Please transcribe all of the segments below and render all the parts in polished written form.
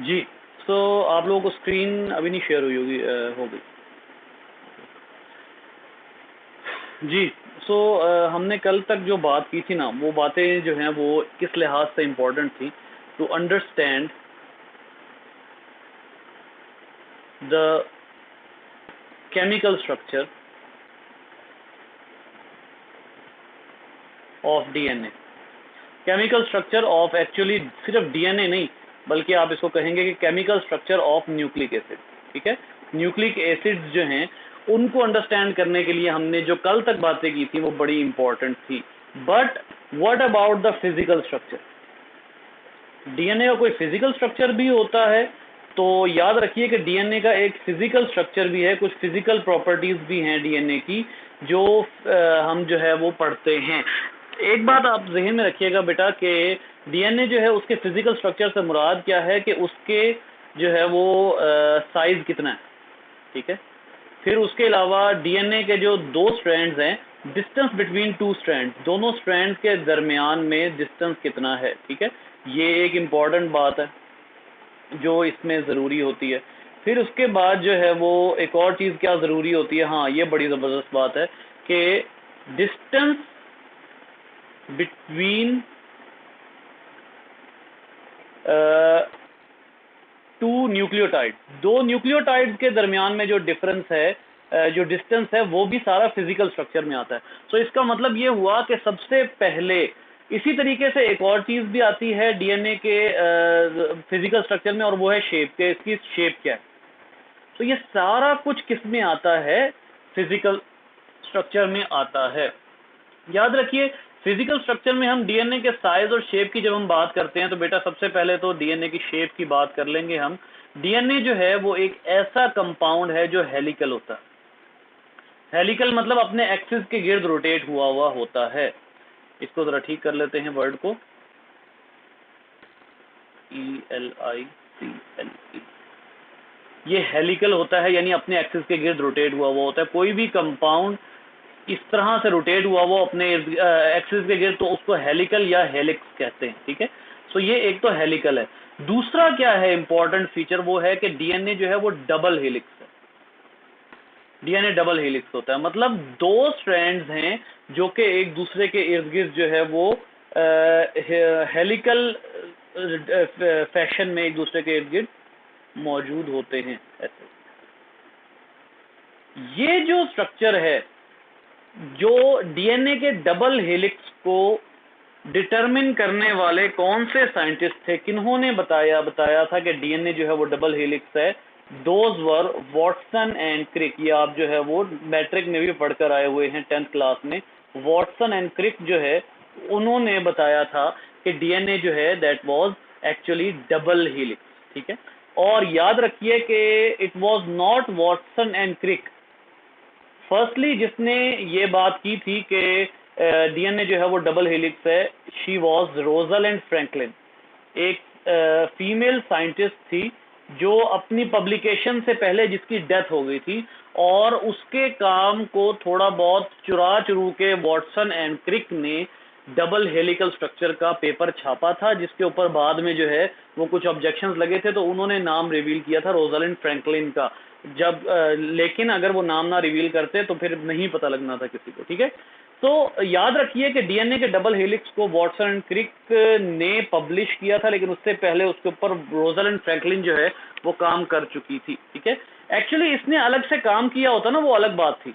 जी। सो आप लोगों को स्क्रीन अभी नहीं शेयर हुई होगी, हो गई जी। सो हमने कल तक जो बात की थी ना, वो बातें जो हैं वो किस लिहाज से इम्पोर्टेंट थी to understand the chemical structure of DNA. Chemical structure of actually सिर्फ डीएनए नहीं, बल्कि आप इसको कहेंगे कि chemical structure of nucleic acid. ठीक है, न्यूक्लिक एसिड्स जो हैं उनको अंडरस्टैंड करने के लिए हमने जो कल तक बातें की थी वो बड़ी इंपॉर्टेंट थी। But what about the physical structure? DNA का कोई फिजिकल स्ट्रक्चर भी होता है, तो याद रखिए कि डीएनए का एक फिजिकल स्ट्रक्चर भी है, कुछ फिजिकल प्रॉपर्टीज भी हैं डीएनए की जो हम जो है वो पढ़ते हैं। एक बात आप जहन में रखिएगा बेटा कि डीएनए जो है उसके फिजिकल स्ट्रक्चर से मुराद क्या है कि उसके जो है वो साइज कितना है। ठीक है, फिर उसके अलावा डीएनए के जो दो स्ट्रैंड्स हैं, डिस्टेंस बिटवीन टू स्ट्रैंड्स, दोनों स्ट्रैंड्स के दरमियान में डिस्टेंस कितना है। ठीक है, ये एक इम्पॉर्टेंट बात है जो इसमें ज़रूरी होती है। फिर उसके बाद जो है वो एक और चीज़ क्या ज़रूरी होती है, हाँ ये बड़ी ज़बरदस्त बात है कि डिस्टेंस बिटवीन टू न्यूक्लियोटाइड, दो न्यूक्लियोटाइड्स के दरमियान में जो डिफरेंस है, जो डिस्टेंस है, वो भी सारा फिजिकल स्ट्रक्चर में आता है। तो इसका मतलब ये हुआ कि सबसे पहले इसी तरीके से एक और चीज़ भी आती है डीएनए के फिजिकल स्ट्रक्चर में, और वो है शेप के, इसकी शेप क्या है। तो ये सारा कुछ किस में आता है? फिजिकल स्ट्रक्चर में आता है। याद रखिए, फिजिकल स्ट्रक्चर में हम डीएनए के साइज और शेप की जब हम बात करते हैं तो बेटा सबसे पहले तो डीएनए की शेप की बात कर लेंगे हम। डीएनए जो है वो एक ऐसा कंपाउंड है जो हेलिकल होता है। हेलिकल मतलब अपने एक्सिस के गिर्द रोटेट हुआ हुआ होता है। इसको जरा ठीक कर लेते हैं वर्ड को, ELICLE। ये हेलिकल होता है, यानी अपने एक्सिस के गिर्द रोटेट हुआ हुआ होता है। कोई भी कंपाउंड इस तरह से रोटेट हुआ वो अपने एक्सिस के गिर्द, तो उसको हेलिकल या हेलिक्स कहते हैं। ठीक है, तो ये एक तो हेलिकल है। दूसरा क्या है इंपॉर्टेंट फीचर, वो है कि डीएनए जो है वो डबल हेलिक्स है। डीएनए डबल हेलिक्स होता है, मतलब दो स्ट्रैंड्स हैं जो कि एक दूसरे के इर्द गिर्द जो है वो हेलिकल फैशन में एक दूसरे के इर्द गिर्द मौजूद होते हैं। ऐसे ये जो स्ट्रक्चर है, जो डीएनए के डबल हेलिक्स को डिटरमिन करने वाले कौन से साइंटिस्ट थे, किन्होंने बताया था कि डीएनए जो है वो डबल हेलिक्स है? Those were Watson and Crick. ये आप जो है वो मैट्रिक में भी पढ़कर आए हुए हैं 10th क्लास में। वॉटसन एंड क्रिक जो है उन्होंने बताया था कि डीएनए जो है that was actually double helix. ठीक है, और याद रखिए कि it was not Watson and Crick firstly जिसने ये बात की थी कि डीएनए जो है वो डबल हेलिक्स है। शी वॉज रोजलिंड फ्रैंकलिन, एक फीमेल साइंटिस्ट थी जो अपनी पब्लिकेशन से पहले जिसकी डेथ हो गई थी, और उसके काम को थोड़ा बहुत चुरा चुरू के वॉटसन एंड क्रिक ने डबल हेलिकल स्ट्रक्चर का पेपर छापा था, जिसके ऊपर बाद में जो है वो कुछ ऑब्जेक्शंस लगे थे, तो उन्होंने नाम रिवील किया था रोजलिंड फ्रैंकलिन का। जब लेकिन अगर वो नाम ना रिवील करते तो फिर नहीं पता लगना था किसी को। ठीक है, तो याद रखिए कि डीएनए के डबल हेलिक्स को वॉटसन एंड क्रिक ने पब्लिश किया था, लेकिन उससे पहले उसके ऊपर रोजलिंड फ्रैंकलिन जो है वो काम कर चुकी थी। ठीक है, एक्चुअली इसने अलग से काम किया होता ना, वो अलग बात थी।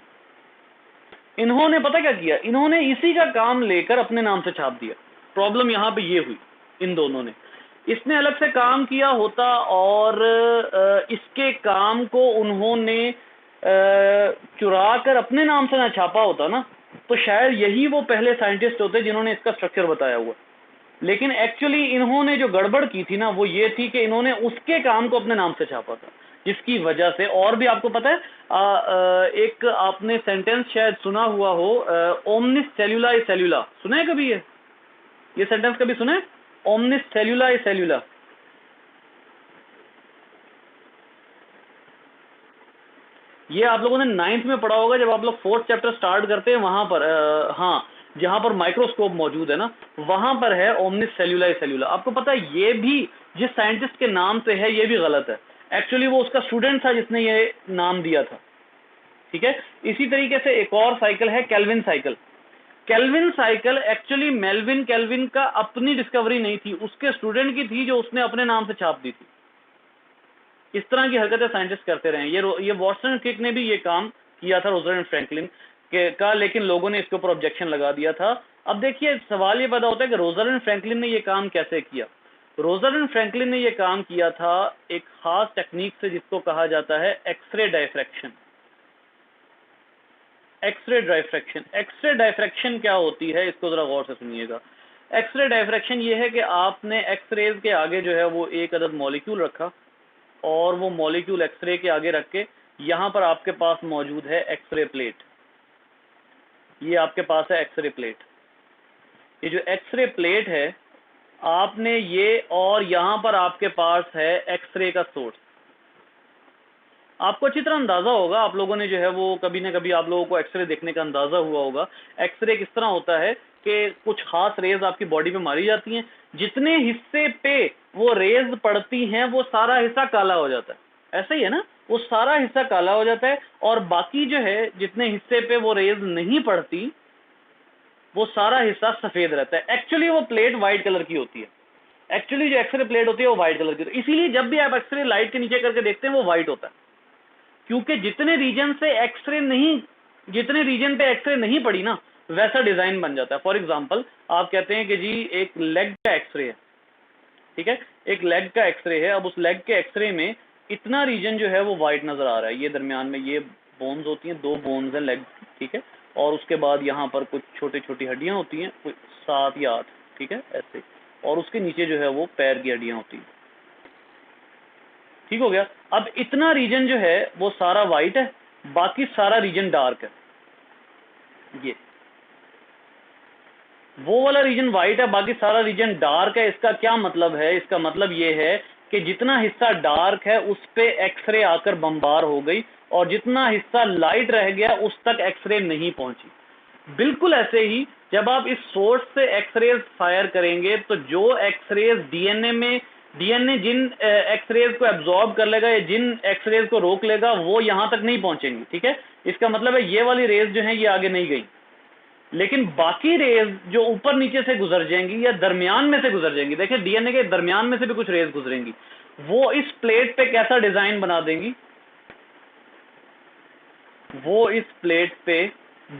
इन्होंने पता क्या किया, इन्होंने इसी का काम लेकर अपने नाम से छाप दिया। प्रॉब्लम यहां पे ये हुई इन दोनों ने। इसने अलग से काम किया होता और इसके काम को उन्होंने चुरा कर अपने नाम से ना छापा होता ना, तो शायद यही वो पहले साइंटिस्ट होते जिन्होंने इसका स्ट्रक्चर बताया हुआ। लेकिन एक्चुअली इन्होंने जो गड़बड़ की थी ना, वो ये थी कि इन्होंने उसके काम को अपने नाम से छापा था, जिसकी वजह से। और भी आपको पता है, एक आपने सेंटेंस शायद सुना हुआ हो, ओमनिस सेल्यूला सेल्यूला, सुना है कभी ये सेंटेंस कभी सुना है? ओमनिस सेल्यूला सेल्यूला। ये आप लोगों ने 9th में पढ़ा होगा, जब आप लोग 4th चैप्टर स्टार्ट करते हैं वहां पर, हाँ, जहां पर माइक्रोस्कोप मौजूद है ना, वहां पर है ओमनिस सेल्यूला सेल्यूला। आपको पता है ये भी जिस साइंटिस्ट के नाम से है ये भी गलत है, एक्चुअली वो उसका स्टूडेंट था जिसने ये नाम दिया था, ठीक है। इसी तरीके से एक और साइकिल है Calvin cycle. Calvin cycle actually Melvin kelvin का अपनी डिस्कवरी नहीं थी, उसके स्टूडेंट की थी जो उसने अपने नाम से छाप दी थी। इस तरह की हरकतें साइंटिस्ट करते रहे। ये वाटसन क्रिक ने भी ये काम किया था रोजरलैंड फ्रैंकलिन के का, लेकिन लोगों ने इसके ऊपर ऑब्जेक्शन लगा दिया था। अब देखिए सवाल ये पैदा होता है कि रोजरलैंड फ्रैंकलिन ने ये काम कैसे किया। रोजरलैंड फ्रैंकलिन ने ये काम किया था एक खास टेक्निक से जिसको कहा जाता है X ray diffraction. X ray diffraction, X ray diffraction क्या होती है इसको जरा गौर से सुनिएगा। एक्सरे डायफ्रैक्शन ये है कि आपने एक्सरेज के आगे जो है वो एक अदद मॉलिक्यूल रखा, और वो मॉलिक्यूल एक्सरे के आगे रख के यहां पर आपके पास मौजूद है एक्सरे प्लेट। ये आपके पास है एक्सरे प्लेट। ये जो एक्सरे प्लेट है आपने ये, और यहां पर आपके पास है एक्सरे का सोर्स। आपको अच्छी तरह अंदाजा होगा, आप लोगों ने जो है वो कभी ना कभी आप लोगों को एक्सरे देखने का अंदाजा हुआ होगा। एक्सरे किस तरह होता है कि कुछ खास रेज आपकी बॉडी पे मारी जाती हैं, जितने हिस्से पे वो रेज पड़ती हैं वो सारा हिस्सा काला हो जाता है। ऐसा ही है ना, वो सारा हिस्सा काला हो जाता है और बाकी जो है जितने हिस्से पे वो रेज नहीं पड़ती वो सारा हिस्सा सफेद रहता है। एक्चुअली वो प्लेट व्हाइट कलर की होती है। एक्चुअली जो एक्सरे प्लेट होती है वो व्हाइट कलर की होती है, इसीलिए जब भी आप एक्सरे लाइट के नीचे करके देखते हैं वो व्हाइट होता है, क्योंकि जितने रीजन से एक्सरे नहीं, जितने रीजन पे एक्सरे नहीं पड़ी ना वैसा डिजाइन बन जाता है। फॉर एग्जांपल आप कहते हैं कि जी एक लेग का एक्सरे है, ठीक है, एक लेग का एक्सरे है। अब उस लेग के एक्सरे में इतना रीजन जो है वो व्हाइट नजर आ रहा है, ये दरमियान में ये बोन्स होती हैं, 2 बोन्स हैं लेग, ठीक है, और उसके बाद यहाँ पर कुछ छोटी छोटी हड्डियां होती हैं, कुछ 7 या 8, ठीक है ऐसे, और उसके नीचे जो है वो पैर की हड्डियां होती हैं। ठीक हो गया। अब इतना रीजन जो है वो सारा व्हाइट है, बाकी सारा रीजन डार्क है। ये वो वाला रीजन व्हाइट है, बाकी सारा रीजन डार्क है। इसका क्या मतलब है? इसका मतलब ये है कि जितना हिस्सा डार्क है उस पे एक्सरे आकर बमबार हो गई, और जितना हिस्सा लाइट रह गया उस तक एक्सरे नहीं पहुंची। बिल्कुल ऐसे ही जब आप इस सोर्स से एक्सरेज फायर करेंगे तो जो एक्सरेज डीएनए में, डीएनए जिन एक्सरेज को एब्जॉर्ब कर लेगा या जिन एक्सरेज को रोक लेगा वो यहां तक नहीं पहुंचेंगी, ठीक है। इसका मतलब है ये वाली रेज जो है ये आगे नहीं गई, लेकिन बाकी रेज जो ऊपर नीचे से गुजर जाएंगी या दरमियान में से गुजर जाएंगी, देखिए डीएनए के दरमियान में से भी कुछ रेज गुजरेंगी, वो इस प्लेट पे कैसा डिजाइन बना देंगी, वो इस प्लेट पे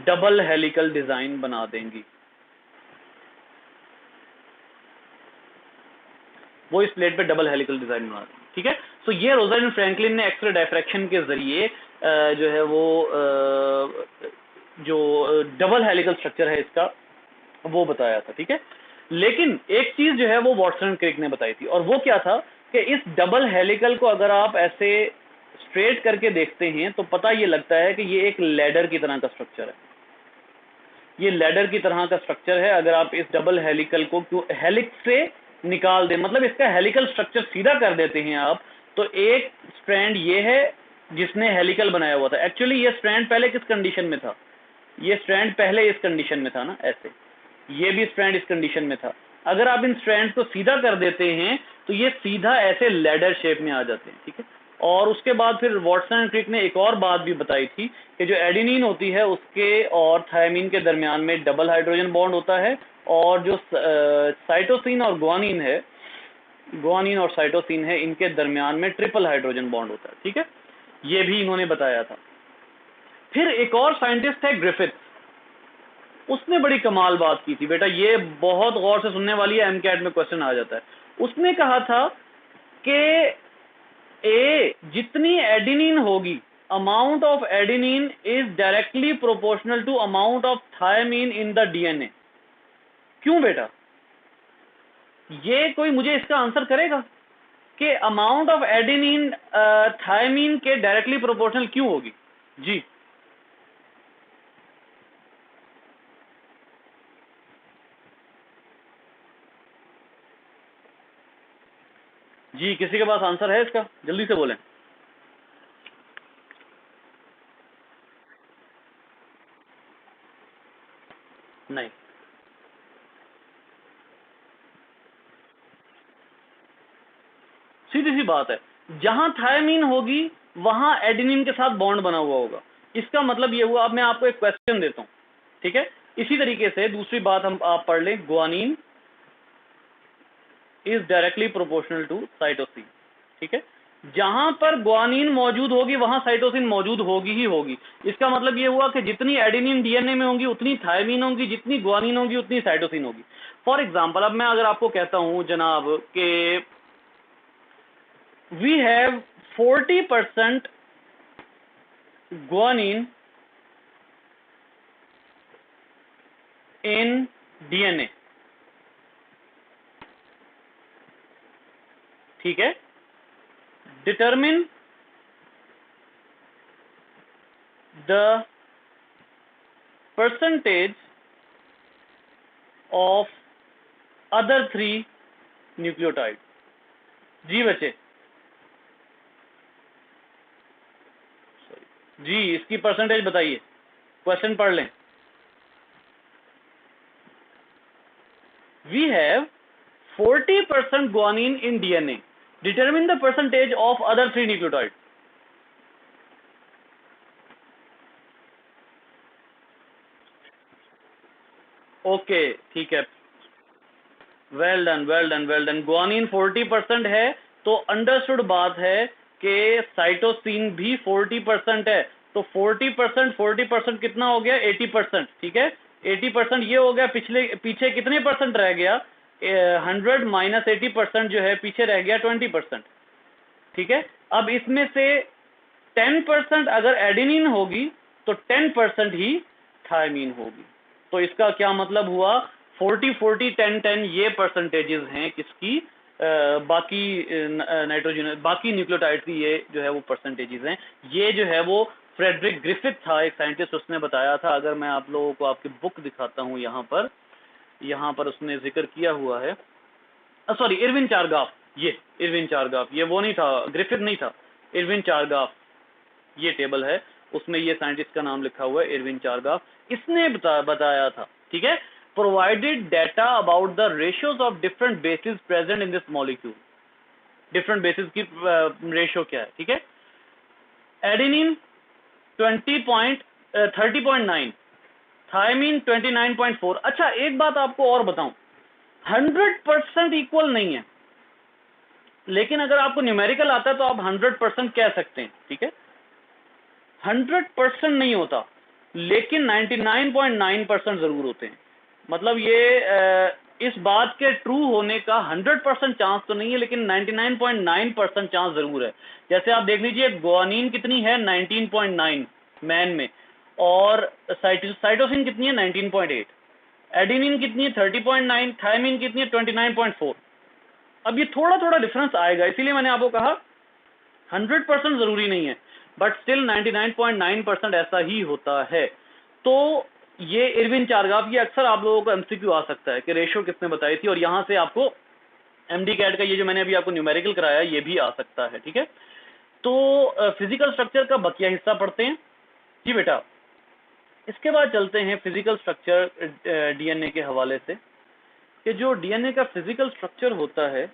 डबल हेलिकल डिजाइन बना देंगी। वो इस प्लेट पे डबल हेलिकल डिजाइन बना देंगी, ठीक है। तो ये रोजरलैंड फ्रैंकलिन ने एक्सरे डायफ्रैक्शन के जरिए जो है वो जो डबल हेलिकल स्ट्रक्चर है इसका वो बताया था, ठीक है। लेकिन एक चीज जो है वो वाटसन क्रिक ने बताई थी, और वो क्या था कि इस डबल हेलिकल को अगर आप ऐसे स्ट्रेट करके देखते हैं तो पता ये लगता है कि ये एक लैडर की तरह का स्ट्रक्चर है। ये लैडर की तरह का स्ट्रक्चर है। अगर आप इस डबल हेलिकल को क्यों हेलिक्स से निकाल दें, मतलब इसका हेलिकल स्ट्रक्चर सीधा कर देते हैं आप, तो एक स्ट्रैंड ये है जिसने हेलिकल बनाया हुआ था। एक्चुअली ये स्ट्रैंड पहले किस कंडीशन में था? ये स्ट्रैंड पहले इस कंडीशन में था ना, ऐसे, ये भी स्ट्रैंड इस कंडीशन में था। अगर आप इन स्ट्रैंड को सीधा कर देते हैं तो ये सीधा ऐसे लैडर शेप में आ जाते हैं, ठीक है। और उसके बाद फिर वाटसन एंड क्रिक ने एक और बात भी बताई थी कि जो एडेनिन होती है उसके और थायमिन के दरमियान में डबल हाइड्रोजन बॉन्ड होता है, और जो साइटोसिन और गुआनिन है, गुआनिन और साइटोसिन है, इनके दरमियान में ट्रिपल हाइड्रोजन बॉन्ड होता है, ठीक है। ये भी इन्होंने बताया था। फिर एक और साइंटिस्ट है ग्रिफिथ, उसने बड़ी कमाल बात की थी बेटा, ये बहुत गौर से सुनने वाली है, एमकैट में क्वेश्चन आ जाता है। उसने कहा था कि जितनी एडेनिन होगी, amount of adenine is directly proportional to amount of thymine in the DNA. क्यों बेटा? ये कोई मुझे इसका आंसर करेगा कि अमाउंट ऑफ एडेनिन थायमीन के डायरेक्टली प्रोपोर्शनल क्यों होगी? जी जी, किसी के पास आंसर है इसका? जल्दी से बोलें। नहीं, सीधी सी बात है, जहां थायमीन होगी वहां एडेनिन के साथ बॉन्ड बना हुआ होगा। इसका मतलब ये हुआ, अब मैं आपको एक क्वेश्चन देता हूं, ठीक है। इसी तरीके से दूसरी बात हम आप पढ़ लें, guanine is directly proportional to cytosine, ठीक है। जहां पर ग्वानिन मौजूद होगी वहां साइटोसिन मौजूद होगी ही होगी। इसका मतलब ये हुआ कि जितनी एडेनिन डीएनए में होंगी उतनी थायमीन होगी, जितनी ग्वानिन होगी उतनी साइटोसिन होगी। फॉर एग्जाम्पल, अब मैं अगर आपको कहता हूं जनाब कि we have 40% guanine in DNA, ठीक है। Determine the percentage of other 3 nucleotide. जी बच्चे, जी इसकी परसेंटेज बताइए, क्वेश्चन पढ़ लें। We have 40% guanine in DNA. Determine the percentage of other 3 nucleotide. Okay, ठीक है, well done well done well done. Guanine 40% है, तो अंडरस्टूड बात है कि साइटोसिन भी 40% है। तो 40% 40% कितना हो गया? 80%, ठीक है। 80% ये हो गया, पीछे कितने परसेंट रह गया? 100 माइनस 80% जो है पीछे रह गया 20%, ठीक है। अब इसमें से 10% अगर एडेनिन होगी तो 10% ही थायमीन होगी। तो इसका क्या मतलब हुआ? 40 40 10 10 ये परसेंटेजेस हैं किसकी? बाकी नाइट्रोजन, बाकी न्यूक्लियोटाइड की ये जो है वो परसेंटेजेस हैं। ये जो है वो फ्रेडरिक ग्रिफिथ था, एक साइंटिस्ट, उसने बताया था। अगर मैं आप लोगों को आपकी बुक दिखाता हूँ, यहाँ पर उसने जिक्र किया हुआ है। सॉरी, इरविन चारगाफ, ये इरविन चारगाफ, ये वो नहीं था, ग्रिफिथ नहीं था, इरविन चारगाफ, ये टेबल है, उसमें ये साइंटिस्ट का नाम लिखा हुआ है, इरविन चारगाफ। इसने बताया था, ठीक है। Provided data about the ratios of different bases present in this molecule. Different bases की रेशियो क्या है, ठीक है। Adenine 30.9, thymine 29.4। अच्छा, एक बात आपको और बताऊं, 100% इक्वल नहीं है, लेकिन अगर आपको न्यूमेरिकल आता है तो आप 100% कह सकते हैं, ठीक है। 100% नहीं होता, लेकिन 99.9% जरूर होते हैं। मतलब ये इस बात के ट्रू होने का 100% चांस तो नहीं है, लेकिन 99.9% चांस जरूर है। जैसे आप देख लीजिए, ग्वानिन कितनी है? 19.9 मैन में, और साइटोसिन कितनी है? 19.8। एडेनिन कितनी है? 30.9। थायमीन कितनी है? 29.4। अब ये थोड़ा थोड़ा डिफरेंस आएगा, इसीलिए मैंने आपको कहा 100% जरूरी नहीं है, बट स्टिल 99.9% ऐसा ही होता है। तो ये इरविन चारगाफ, ये अक्सर आप लोगों को एमसीक्यू आ सकता है कि रेशियो किसने बताई थी, और यहां से आपको एमडी कैट का ये जो मैंने अभी आपको न्यूमेरिकल कराया ये भी आ सकता है, ठीक है। तो फिजिकल स्ट्रक्चर का बकिया हिस्सा पढ़ते हैं जी बेटा। इसके बाद चलते हैं फिजिकल स्ट्रक्चर डीएनए के हवाले से, कि जो डीएनए का फिजिकल स्ट्रक्चर होता है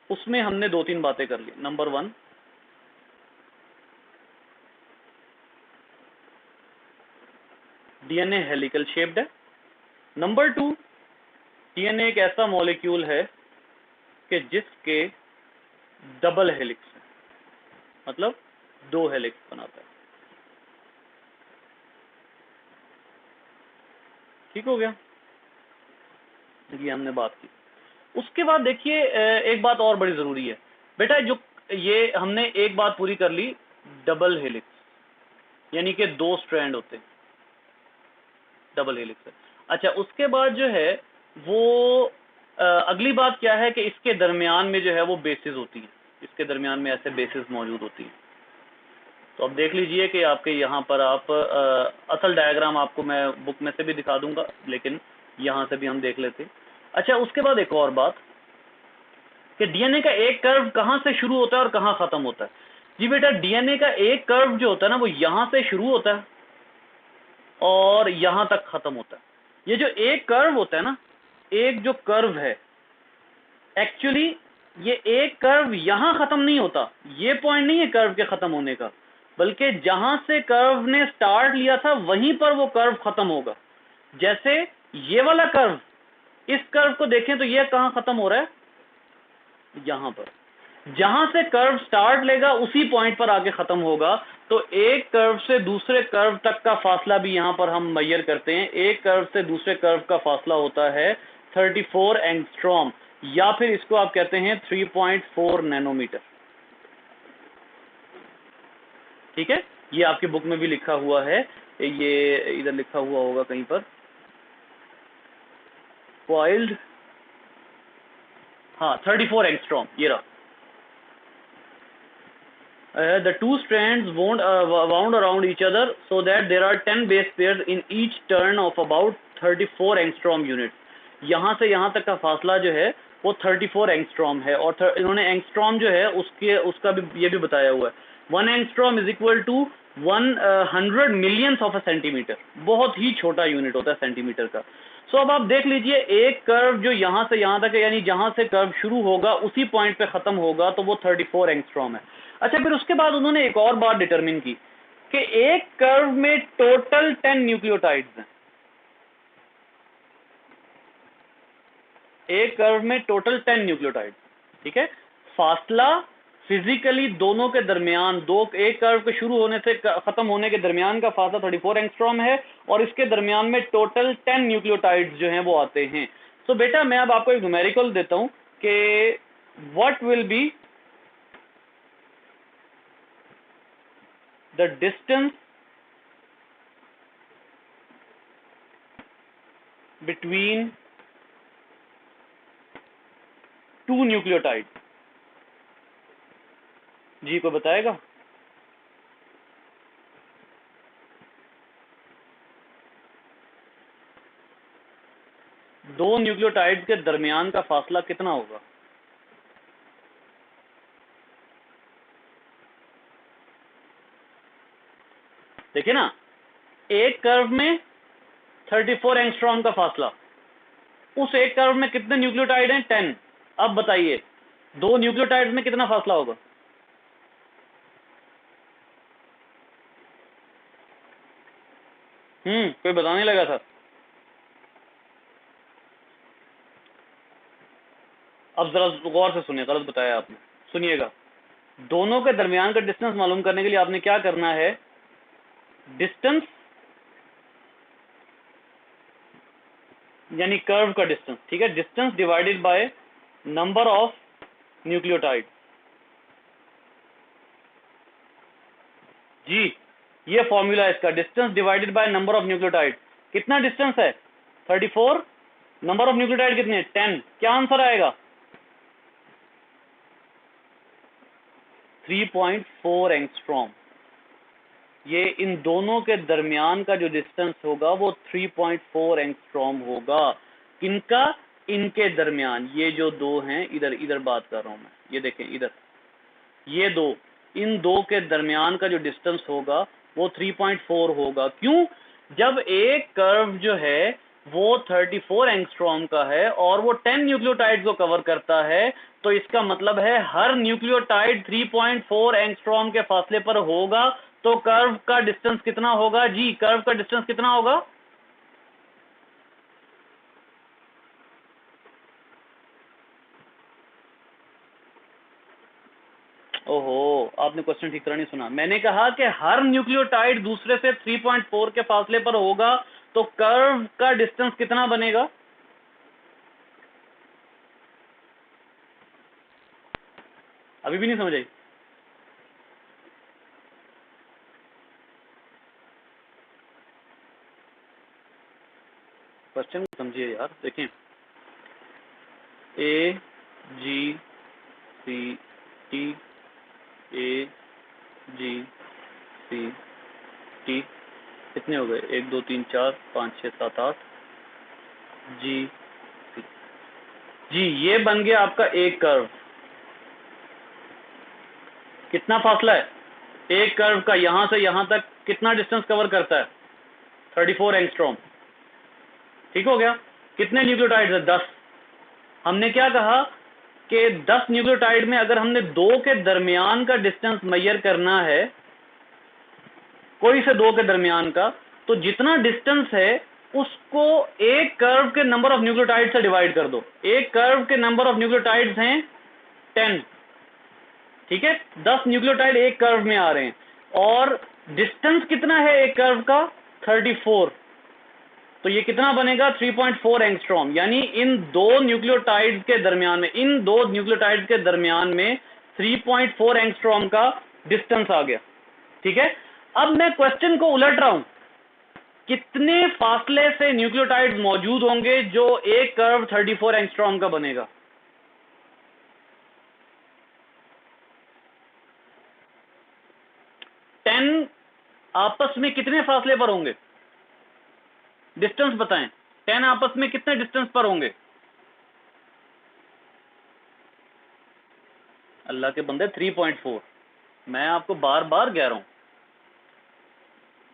उसमें हमने 2-3 बातें कर ली। नंबर 1, डीएनए हेलिकल शेप्ड है। नंबर 2, डीएनए एक ऐसा मॉलिक्यूल है कि जिसके डबल हेलिक्स है, मतलब 2 हेलिक्स बनाता है। ठीक हो गया, ये हमने बात की। उसके बाद देखिए, एक बात और बड़ी जरूरी है बेटा, जो ये हमने एक बात पूरी कर ली, डबल हेलिक्स, यानी कि 2 स्ट्रैंड होते हैं, डबल हेलिक्स है। अच्छा, उसके बाद जो है वो अगली बात क्या है कि इसके दरमियान में जो है वो बेसिस होती है, इसके दरमियान में ऐसे बेसिस मौजूद होती है। तो अब देख लीजिए कि आपके यहाँ पर आप असल डायग्राम आपको मैं बुक में से भी दिखा दूंगा, लेकिन यहाँ से भी हम देख लेते। अच्छा, उसके बाद एक और बात कि डीएनए का एक कर्व कहाँ से शुरू होता है और कहाँ खत्म होता है। जी बेटा, डीएनए का एक कर्व जो होता है ना, वो यहाँ से शुरू होता है और यहाँ तक खत्म होता है। ये जो एक कर्व होता है ना, एक जो कर्व है, एक्चुअली ये एक कर्व यहां खत्म नहीं होता, ये पॉइंट नहीं है कर्व के खत्म होने का, बल्कि जहां से कर्व ने स्टार्ट लिया था वहीं पर वो कर्व खत्म होगा। जैसे ये वाला कर्व, इस कर्व को देखें तो ये कहां खत्म हो रहा है, यहां पर। जहां से कर्व स्टार्ट लेगा उसी पॉइंट पर आके खत्म होगा। तो एक कर्व से दूसरे कर्व तक का फासला भी यहां पर हम मेजर करते हैं। एक कर्व से दूसरे कर्व का फासला होता है 34 एंगस्ट्रॉम, या फिर इसको आप कहते हैं 3.4 नैनोमीटर। ठीक है, ये आपकी बुक में भी लिखा हुआ है, ये इधर लिखा हुआ होगा कहीं पर, कॉइल्ड, हाँ 34 एंगस्ट्रॉम, ये रहा। The two strands wound around each other so that there are 10 base pairs in each turn of about 34 angstrom units. यहाँ से यहाँ तक का फासला जो है वो 34 एंगस्ट्रॉम है, और इन्होंने एंगस्ट्रॉम जो है उसका भी ये भी बताया हुआ है। 1 angstrom is equal to 100 millions of a centimetre, बहुत ही छोटा यूनिट होता है सेंटीमीटर का। सो अब आप देख लीजिए, एक कर्व जो यहाँ से यहाँ तक है, यानी जहाँ से कर्व शुरू होगा उसी पॉइंट पे खत्म होगा, तो वो 34 एंगस्ट्रॉम है। अच्छा, फिर उसके बाद उन्होंने एक और बात डिटरमिन की कि एक कर्व में टोटल 10 न्यूक्लियोटाइड्स हैं। एक कर्व में टोटल 10 न्यूक्लियोटाइड्स, ठीक है। फासला फिजिकली दोनों के दरमियान, एक कर्व के शुरू होने से खत्म होने के दरमियान का फासला 34 एंगस्ट्रॉम है, और इसके दरमियान में टोटल 10 न्यूक्लियोटाइड्स जो हैं वो आते हैं। तो बेटा मैं अब आपको एक न्यूमेरिकल देता हूं कि what will be the distance between two nucleotides। जी को बताएगा? दो न्यूक्लियोटाइड्स के दरमियान का फासला कितना होगा? देखिए ना, एक कर्व में 34 एंगस्ट्रॉम का फासला, उस एक कर्व में कितने न्यूक्लियोटाइड हैं? 10। अब बताइए दो न्यूक्लियोटाइड्स में कितना फासला होगा? कोई बताने लगा सर? अब जरा गौर से सुनिए, गलत बताया आपने, सुनिएगा। दोनों के दरमियान का डिस्टेंस मालूम करने के लिए आपने क्या करना है, डिस्टेंस यानी कर्व का डिस्टेंस, ठीक है, distance divided by number of nucleotide. जी, ये फॉर्मूला है इसका, distance divided by number of nucleotide. कितना डिस्टेंस है? 34, नंबर ऑफ न्यूक्लियोटाइड कितने? 10। क्या आंसर आएगा? 3.4 एंगस्ट्रॉम। ये इन दोनों के दरमियान का जो डिस्टेंस होगा वो 3.4 एंगस्ट्रॉम होगा। किनका? इनके दरमियान, ये जो दो हैं, इधर इधर बात कर रहा हूं मैं, ये देखें इधर, ये दो, इन दो के दरमियान का जो डिस्टेंस होगा वो 3.4 होगा। क्यों? जब एक कर्व जो है वो 34 एंगस्ट्रॉम का है और वो 10 न्यूक्लियोटाइड को कवर करता है, तो इसका मतलब है हर न्यूक्लियोटाइड 3.4 एंगस्ट्रॉम के फासले पर होगा। तो कर्व का डिस्टेंस कितना होगा? जी, कर्व का डिस्टेंस कितना होगा? ओहो, आपने क्वेश्चन ठीक तरह नहीं सुना। मैंने कहा कि हर न्यूक्लियोटाइड दूसरे से 3.4 के फासले पर होगा, तो कर्व का डिस्टेंस कितना बनेगा? अभी भी नहीं समझ आई? क्वेश्चन समझिए यार। देखें, ए जी सी टी, ए जी सी टी, कितने हो गए? 1 2 3 4 5 6 7 8 जी सी। जी, ये बन गया आपका एक कर्व। कितना फासला है एक कर्व का? यहां से यहां तक कितना डिस्टेंस कवर करता है? 34 एंगस्ट्रॉम। ठीक हो गया। कितने न्यूक्लियोटाइड्स है? 10। हमने क्या कहा कि 10 न्यूक्लियोटाइड में अगर हमने दो के दरमियान का डिस्टेंस मेजर करना है, कोई से दो के दरमियान का, तो जितना डिस्टेंस है उसको एक कर्व के नंबर ऑफ न्यूक्लियोटाइड से डिवाइड कर दो। एक कर्व के नंबर ऑफ न्यूक्लियोटाइड्स हैं 10, ठीक है, 10 न्यूक्लियोटाइड एक कर्व में आ रहे हैं, और डिस्टेंस कितना है एक कर्व का 34, तो ये कितना बनेगा 3.4 एंगस्ट्रॉम। यानी इन दो न्यूक्लियोटाइड्स के दरमियान में, इन दो न्यूक्लियोटाइड्स के दरमियान में 3.4 एंगस्ट्रॉम का डिस्टेंस आ गया, ठीक है। अब मैं क्वेश्चन को उलट रहा हूं, कितने फासले से न्यूक्लियोटाइड्स मौजूद होंगे जो एक कर्व 34 एंगस्ट्रॉम का बनेगा? टेन आपस में कितने फासले पर होंगे? डिस्टेंस बताएं, 10 आपस में कितने डिस्टेंस पर होंगे? अल्लाह के बंदे 3.4। मैं आपको बार बार कह रहा हूं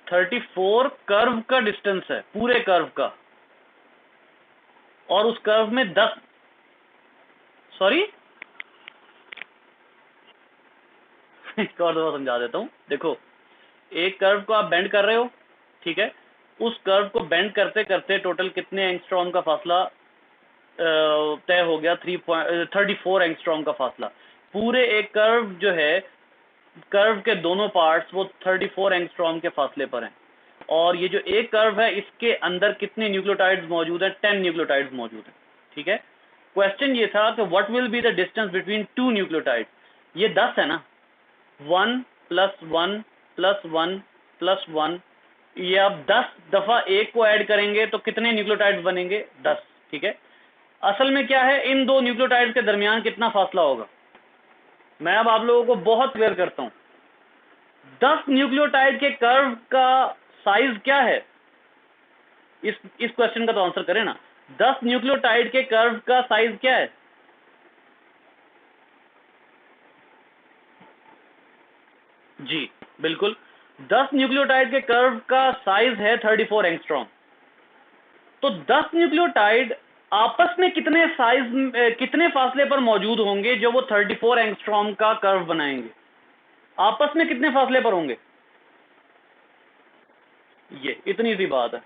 34 कर्व का डिस्टेंस है, पूरे कर्व का, और उस कर्व में 10, सॉरी एक और दफा समझा देता हूं। देखो, एक कर्व को आप बेंड कर रहे हो, ठीक है, उस कर्व को बेंड करते करते टोटल कितने एंगस्ट्रॉम का फासला तय हो गया? 34 एंगस्ट्रॉम का फासला। पूरे एक कर्व जो है, कर्व के दोनों पार्ट्स वो 34 एंगस्ट्रॉम के फासले पर हैं, और ये जो एक कर्व है इसके अंदर कितने न्यूक्लियोटाइड्स मौजूद हैं? 10 न्यूक्लियोटाइड्स मौजूद हैं, ठीक है। क्वेश्चन ये था कि what will be the distance between two nucleotide. ये 10 है ना, 1 + 1 + 1 + 1, ये आप 10 दफा एक को ऐड करेंगे तो कितने न्यूक्लियोटाइड्स बनेंगे? 10, ठीक है। असल में क्या है, इन दो न्यूक्लियोटाइड्स के दरमियान कितना फासला होगा? मैं अब आप लोगों को बहुत क्लियर करता हूं। 10 न्यूक्लियोटाइड के कर्व का साइज क्या है? इस क्वेश्चन का तो आंसर करें ना। 10 न्यूक्लियोटाइड के कर्व का साइज क्या है? जी बिल्कुल, 10 न्यूक्लियोटाइड के कर्व का साइज है 34 एंगस्ट्रॉम। तो 10 न्यूक्लियोटाइड आपस में कितने फासले पर मौजूद होंगे जो वो 34 एंगस्ट्रॉम का कर्व बनाएंगे? आपस में कितने फासले पर होंगे? ये इतनी सी बात है।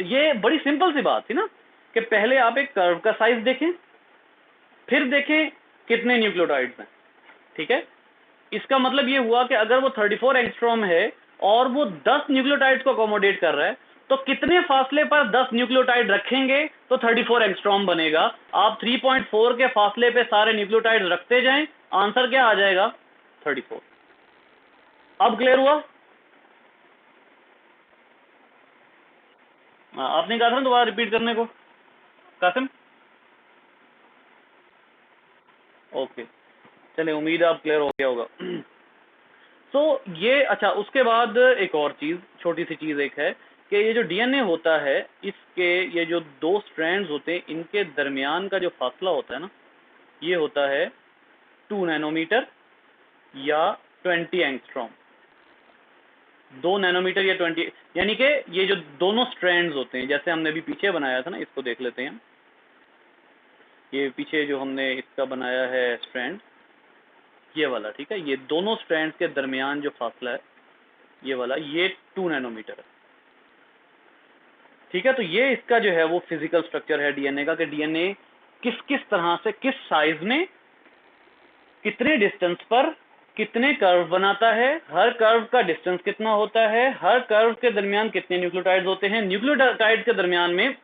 ये बड़ी सिंपल सी बात थी ना, कि पहले आप एक कर्व का साइज देखें, फिर देखें कितने न्यूक्लियोटाइड्स हैं, ठीक है। इसका मतलब ये हुआ कि अगर वो 34 एंगस्ट्रॉम है और वो 10 न्यूक्लियोटाइड्स को अकोमोडेट कर रहा है, तो कितने फासले पर 10 न्यूक्लियोटाइड रखेंगे तो 34 एंगस्ट्रॉम बनेगा। आप 3.4 के फासले पे सारे न्यूक्लियोटाइड रखते जाएं, आंसर क्या आ जाएगा? 34। अब क्लियर हुआ? आपने कहा था ना दोबारा रिपीट करने को, कासिम? ओके, चलिए, उम्मीद है आप क्लियर हो गया होगा। तो ये अच्छा, उसके बाद एक और चीज, छोटी सी चीज एक है कि ये जो डीएनए होता है, इसके ये जो दो स्ट्रैंड्स होते हैं, इनके दरमियान का जो फासला होता है ना, ये होता है 2 नैनोमीटर या 20 एंगस्ट्रॉम। 2 नैनोमीटर या 20, यानी कि ये जो दोनों स्ट्रैंड्स होते हैं, जैसे हमने अभी पीछे बनाया था ना, इसको देख लेते हैं। ये पीछे जो हमने इसका बनाया है स्ट्रैंड, ये वाला, ठीक है, ये दोनों स्ट्रैंड्स के दरमियान जो फासला है ये वाला, ये 2 नैनोमीटर है, ठीक है। तो ये इसका जो है वो फिजिकल स्ट्रक्चर है डीएनए का, कि डीएनए किस किस तरह से, किस साइज में, कितने डिस्टेंस पर कितने कर्व बनाता है, हर कर्व का डिस्टेंस कितना होता है, हर कर्व के दरमियान कितने न्यूक्लियोटाइड्स होते हैं, न्यूक्लियोटाइड के दरमियान में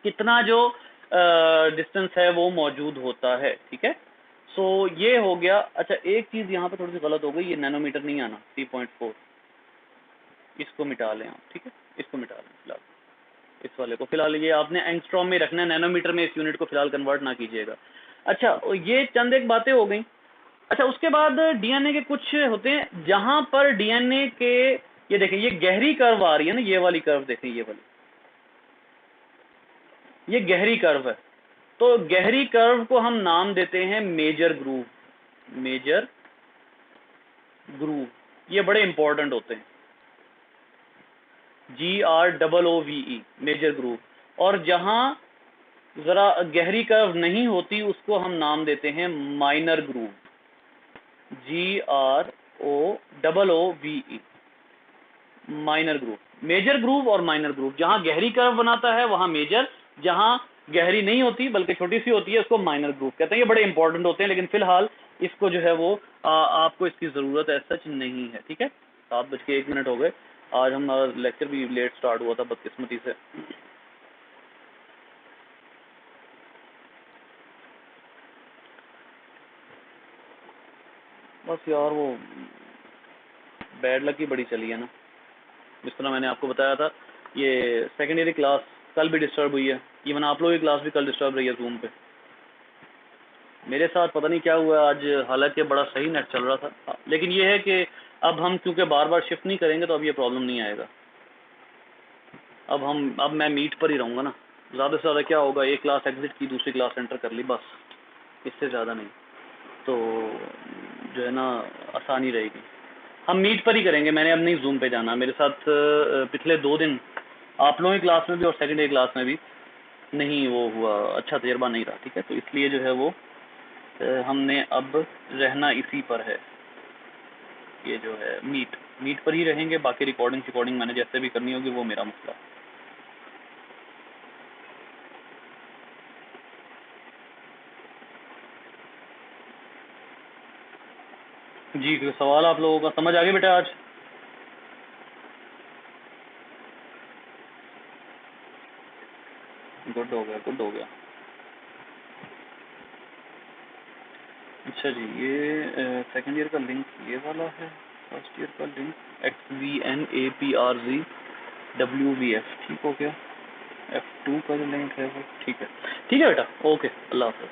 कितना जो डिस्टेंस है वो मौजूद होता है, ठीक है। सो ये हो गया। अच्छा, एक चीज यहाँ पे थोड़ी सी गलत हो गई, ये नैनोमीटर नहीं आना, 3.4, इसको मिटा लें आप, ठीक है, इसको मिटा लें फिलहाल, इस वाले को फिलहाल, ये आपने एंगस्ट्रॉम में रखना है, नैनोमीटर में इस यूनिट को फिलहाल कन्वर्ट ना कीजिएगा। अच्छा, ये चंद एक बातें हो गई। अच्छा, उसके बाद डीएनए के कुछ होते हैं जहां पर डीएनए के, ये देखें, ये गहरी कर्व आ रही है ना, ये वाली कर्व देखें, ये वाली, ये गहरी कर्व है। तो गहरी कर्व को हम नाम देते हैं मेजर ग्रूव। मेजर ग्रूव, ये बड़े इंपॉर्टेंट होते हैं, GROOVE, मेजर ग्रूव। और जहां जरा गहरी कर्व नहीं होती उसको हम नाम देते हैं minor groove, GROOVE, minor groove. Major groove और माइनर ग्रूव, जहां गहरी कर्व बनाता है वहां मेजर, जहां गहरी नहीं होती बल्कि छोटी सी होती है उसको माइनर ग्रूव कहते हैं। ये बड़े इंपॉर्टेंट होते हैं, लेकिन फिलहाल इसको जो है वो आपको इसकी ज़रूरत ऐसा सच नहीं है। ठीक है, 7:01 हो गए। आज हमारा लेक्चर भी लेट स्टार्ट हुआ था बदकिस्मती से। बस यार वो बैड लक ही बड़ी चली है ना, जिस तरह मैंने आपको बताया था। ये सेकेंड ईयर की क्लास कल भी डिस्टर्ब हुई है, इवन आप लोगों की क्लास भी कल डिस्टर्ब रही है जूम पे। मेरे साथ पता नहीं क्या हुआ आज, हालांकि बड़ा सही नेट चल रहा था, लेकिन ये है कि अब हम क्योंकि बार बार शिफ्ट नहीं करेंगे तो अब ये प्रॉब्लम नहीं आएगा। अब मैं मीट पर ही रहूँगा ना, ज़्यादा से ज़्यादा क्या होगा, एक क्लास एग्जिट की दूसरी क्लास एंटर कर ली, बस इससे ज़्यादा नहीं। तो जो है ना आसानी रहेगी। हम मीट पर ही करेंगे, मैंने अब नहीं जूम पे जाना। मेरे साथ पिछले 2 दिन आप लोगों की क्लास में भी और सेकेंड ईयर क्लास में भी नहीं वो हुआ, अच्छा तजर्बा नहीं रहा। ठीक है, तो इसलिए जो है वो हमने अब रहना इसी पर है। ये जो है मीट पर ही रहेंगे, बाकी रिकॉर्डिंग मैंने जैसे भी करनी होगी वो मेरा मसला। जी, कोई सवाल आप लोगों का समझ आ गया बेटा आज? गुड हो गया, गुड हो गया। अच्छा जी, ये सेकंड ईयर का लिंक ये वाला है, फर्स्ट ईयर का लिंक XVNAPRZWVF, ठीक हो गया। F2 का जो लिंक है वो ठीक है। ठीक है बेटा, ओके, अल्लाह हाफ़िज़।